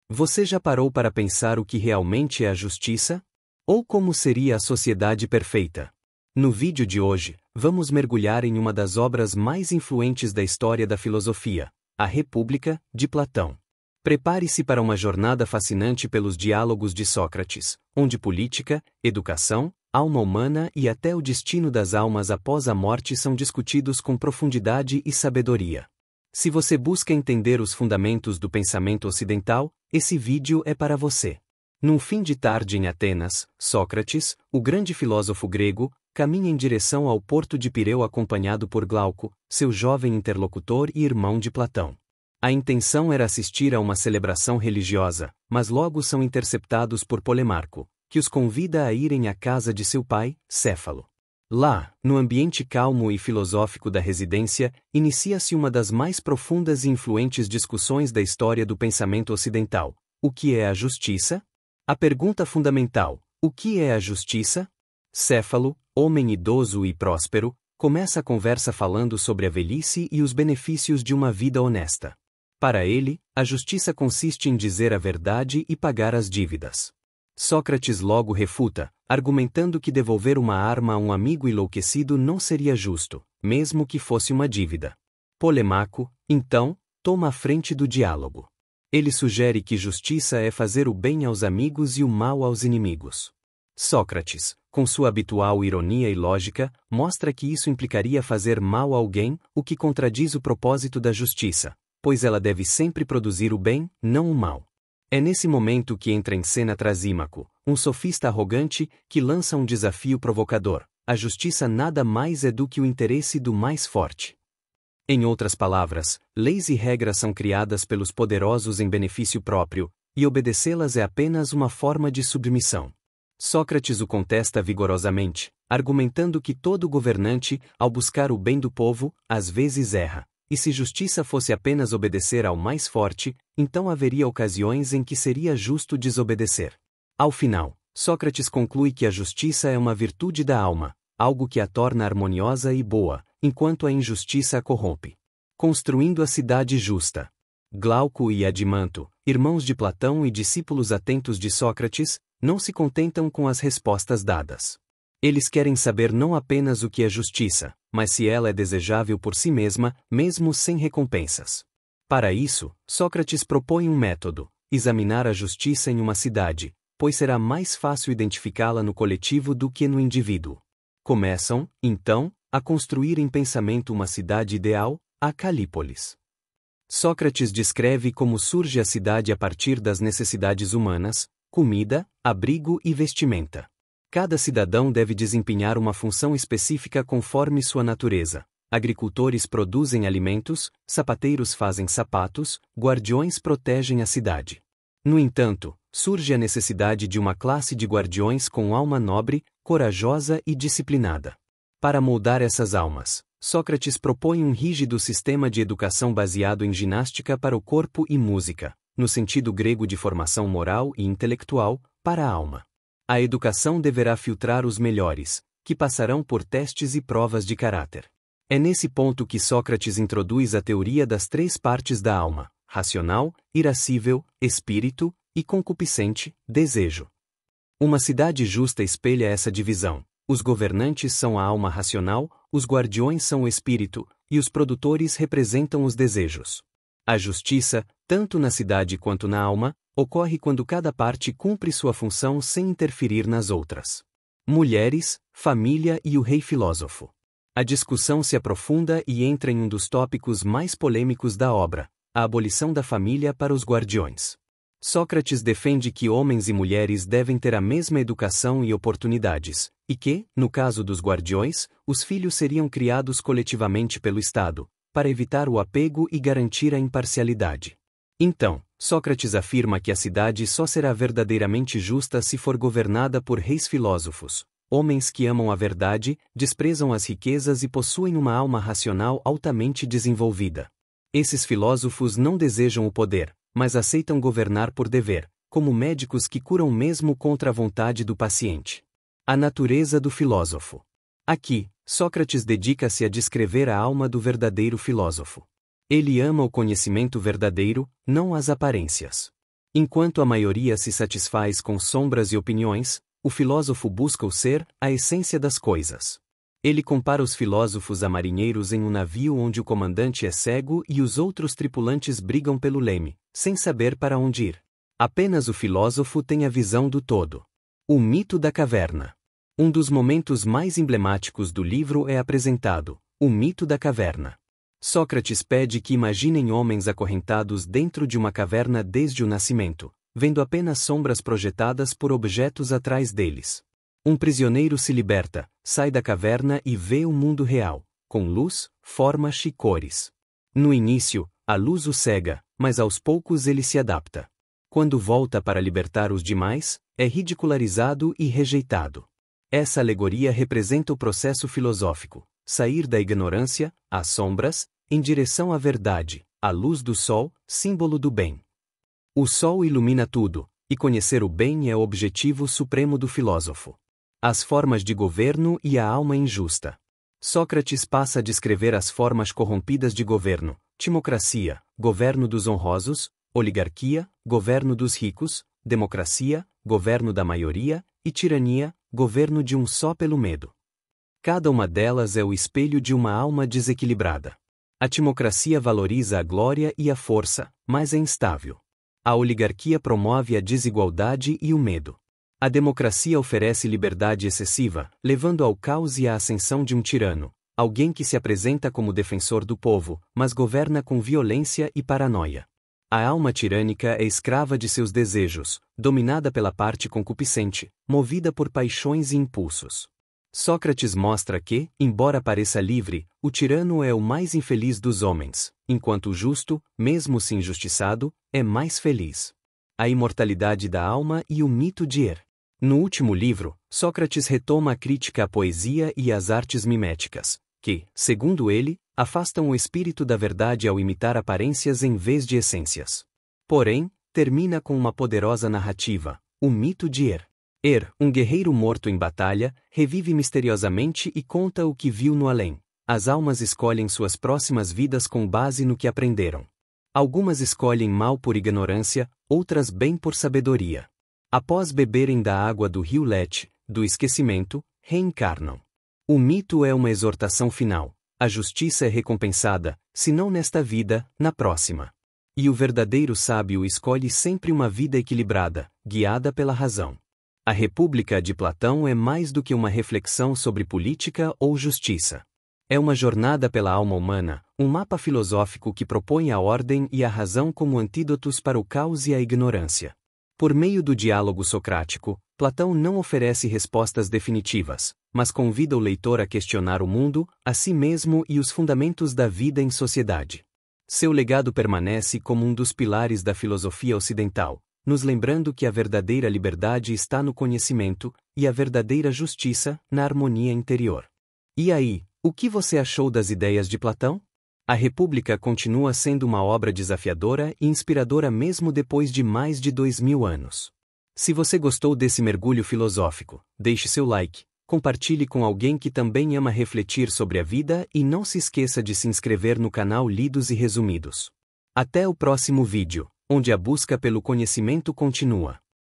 Você já parou para pensar o que realmente é a justiça? Ou como seria a sociedade perfeita? No vídeo de hoje, vamos mergulhar em uma das obras mais influentes da história da filosofia, A República, de Platão. Prepare-se para uma jornada fascinante pelos diálogos de Sócrates, onde política, educação, alma humana e até o destino das almas após a morte são discutidos com profundidade e sabedoria. Se você busca entender os fundamentos do pensamento ocidental, esse vídeo é para você. Num fim de tarde em Atenas, Sócrates, o grande filósofo grego, caminha em direção ao porto de Pireu acompanhado por Glauco, seu jovem interlocutor e irmão de Platão. A intenção era assistir a uma celebração religiosa, mas logo são interceptados por Polemarco, que os convida a irem à casa de seu pai, Céfalo. Lá, no ambiente calmo e filosófico da residência, inicia-se uma das mais profundas e influentes discussões da história do pensamento ocidental. O que é a justiça? A pergunta fundamental, o que é a justiça? Céfalo, homem idoso e próspero, começa a conversa falando sobre a velhice e os benefícios de uma vida honesta. Para ele, a justiça consiste em dizer a verdade e pagar as dívidas. Sócrates logo refuta, argumentando que devolver uma arma a um amigo enlouquecido não seria justo, mesmo que fosse uma dívida. Polemaco, então, toma a frente do diálogo. Ele sugere que justiça é fazer o bem aos amigos e o mal aos inimigos. Sócrates, com sua habitual ironia e lógica, mostra que isso implicaria fazer mal a alguém, o que contradiz o propósito da justiça, pois ela deve sempre produzir o bem, não o mal. É nesse momento que entra em cena Trasímaco, um sofista arrogante, que lança um desafio provocador. A justiça nada mais é do que o interesse do mais forte. Em outras palavras, leis e regras são criadas pelos poderosos em benefício próprio, e obedecê-las é apenas uma forma de submissão. Sócrates o contesta vigorosamente, argumentando que todo governante, ao buscar o bem do povo, às vezes erra. E se justiça fosse apenas obedecer ao mais forte, então haveria ocasiões em que seria justo desobedecer. Ao final, Sócrates conclui que a justiça é uma virtude da alma, algo que a torna harmoniosa e boa, enquanto a injustiça a corrompe. Construindo a cidade justa. Glauco e Adimanto, irmãos de Platão e discípulos atentos de Sócrates, não se contentam com as respostas dadas. Eles querem saber não apenas o que é justiça, mas se ela é desejável por si mesma, mesmo sem recompensas. Para isso, Sócrates propõe um método: examinar a justiça em uma cidade, pois será mais fácil identificá-la no coletivo do que no indivíduo. Começam, então, a construir em pensamento uma cidade ideal, a Calípolis. Sócrates descreve como surge a cidade a partir das necessidades humanas: comida, abrigo e vestimenta. Cada cidadão deve desempenhar uma função específica conforme sua natureza. Agricultores produzem alimentos, sapateiros fazem sapatos, guardiões protegem a cidade. No entanto, surge a necessidade de uma classe de guardiões com alma nobre, corajosa e disciplinada. Para moldar essas almas, Sócrates propõe um rígido sistema de educação baseado em ginástica para o corpo e música, no sentido grego de formação moral e intelectual, para a alma. A educação deverá filtrar os melhores, que passarão por testes e provas de caráter. É nesse ponto que Sócrates introduz a teoria das três partes da alma: racional, irascível, espírito, e concupiscente, desejo. Uma cidade justa espelha essa divisão. Os governantes são a alma racional, os guardiões são o espírito, e os produtores representam os desejos. A justiça, tanto na cidade quanto na alma, ocorre quando cada parte cumpre sua função sem interferir nas outras. Mulheres, família e o rei filósofo. A discussão se aprofunda e entra em um dos tópicos mais polêmicos da obra: a abolição da família para os guardiões. Sócrates defende que homens e mulheres devem ter a mesma educação e oportunidades, e que, no caso dos guardiões, os filhos seriam criados coletivamente pelo Estado, para evitar o apego e garantir a imparcialidade. Então, Sócrates afirma que a cidade só será verdadeiramente justa se for governada por reis filósofos, homens que amam a verdade, desprezam as riquezas e possuem uma alma racional altamente desenvolvida. Esses filósofos não desejam o poder, mas aceitam governar por dever, como médicos que curam mesmo contra a vontade do paciente. A natureza do filósofo. Aqui, Sócrates dedica-se a descrever a alma do verdadeiro filósofo. Ele ama o conhecimento verdadeiro, não as aparências. Enquanto a maioria se satisfaz com sombras e opiniões, o filósofo busca o ser, a essência das coisas. Ele compara os filósofos a marinheiros em um navio onde o comandante é cego e os outros tripulantes brigam pelo leme, sem saber para onde ir. Apenas o filósofo tem a visão do todo. O mito da caverna. Um dos momentos mais emblemáticos do livro é apresentado, o mito da caverna. Sócrates pede que imaginem homens acorrentados dentro de uma caverna desde o nascimento, vendo apenas sombras projetadas por objetos atrás deles. Um prisioneiro se liberta, sai da caverna e vê o mundo real, com luz, formas e cores. No início, a luz o cega, mas aos poucos ele se adapta. Quando volta para libertar os demais, é ridicularizado e rejeitado. Essa alegoria representa o processo filosófico, sair da ignorância, às sombras, em direção à verdade, a luz do sol, símbolo do bem. O sol ilumina tudo, e conhecer o bem é o objetivo supremo do filósofo. As formas de governo e a alma injusta. Sócrates passa a descrever as formas corrompidas de governo: timocracia, governo dos honrosos; oligarquia, governo dos ricos; democracia, governo da maioria; e tirania, governo de um só pelo medo. Cada uma delas é o espelho de uma alma desequilibrada. A timocracia valoriza a glória e a força, mas é instável. A oligarquia promove a desigualdade e o medo. A democracia oferece liberdade excessiva, levando ao caos e à ascensão de um tirano, alguém que se apresenta como defensor do povo, mas governa com violência e paranoia. A alma tirânica é escrava de seus desejos, dominada pela parte concupiscente, movida por paixões e impulsos. Sócrates mostra que, embora pareça livre, o tirano é o mais infeliz dos homens, enquanto o justo, mesmo se injustiçado, é mais feliz. A imortalidade da alma e o mito de Er. No último livro, Sócrates retoma a crítica à poesia e às artes miméticas, que, segundo ele, afastam o espírito da verdade ao imitar aparências em vez de essências. Porém, termina com uma poderosa narrativa, o mito de Er. Er, um guerreiro morto em batalha, revive misteriosamente e conta o que viu no além. As almas escolhem suas próximas vidas com base no que aprenderam. Algumas escolhem mal por ignorância, outras bem por sabedoria. Após beberem da água do rio Lete, do esquecimento, reencarnam. O mito é uma exortação final. A justiça é recompensada, se não nesta vida, na próxima. E o verdadeiro sábio escolhe sempre uma vida equilibrada, guiada pela razão. A República de Platão é mais do que uma reflexão sobre política ou justiça. É uma jornada pela alma humana, um mapa filosófico que propõe a ordem e a razão como antídotos para o caos e a ignorância. Por meio do diálogo socrático, Platão não oferece respostas definitivas, mas convida o leitor a questionar o mundo, a si mesmo e os fundamentos da vida em sociedade. Seu legado permanece como um dos pilares da filosofia ocidental, nos lembrando que a verdadeira liberdade está no conhecimento, e a verdadeira justiça, na harmonia interior. E aí, o que você achou das ideias de Platão? A República continua sendo uma obra desafiadora e inspiradora mesmo depois de mais de 2000 anos. Se você gostou desse mergulho filosófico, deixe seu like, compartilhe com alguém que também ama refletir sobre a vida e não se esqueça de se inscrever no canal Lidos e Resumidos. Até o próximo vídeo, onde a busca pelo conhecimento continua.